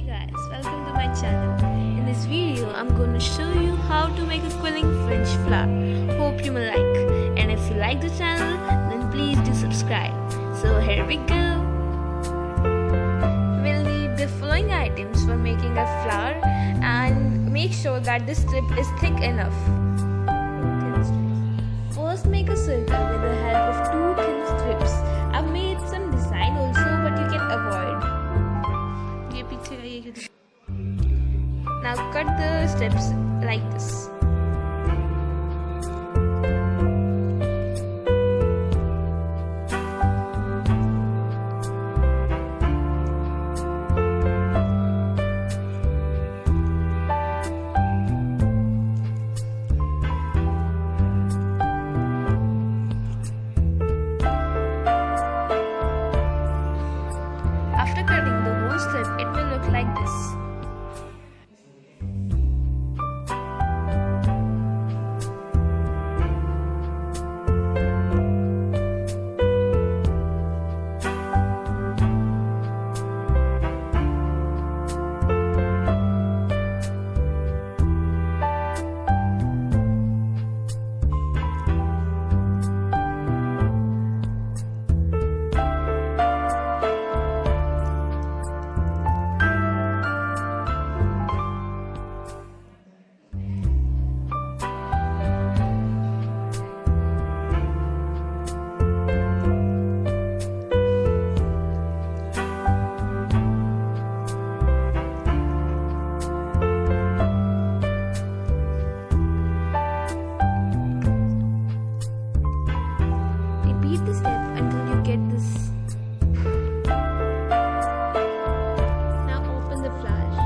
Guys, welcome to my channel. In this video, I'm going to show you how to make a quilling fringe flower. Hope you will like. And if you like the channel, then please do subscribe. So here we go. We'll need the following items for making a flower, and make sure that the strip is thick enough. First, make a circle with the help of two thin strips. I've made some design also, but you can avoid. Now cut the strips like this. After cutting the whole strip, it will look like this. Repeat the step until you get this. Now open the flash.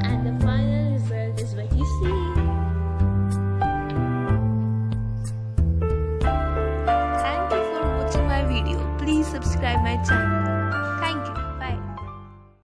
And the final result is what you see. Thank you for watching my video. Please subscribe my channel.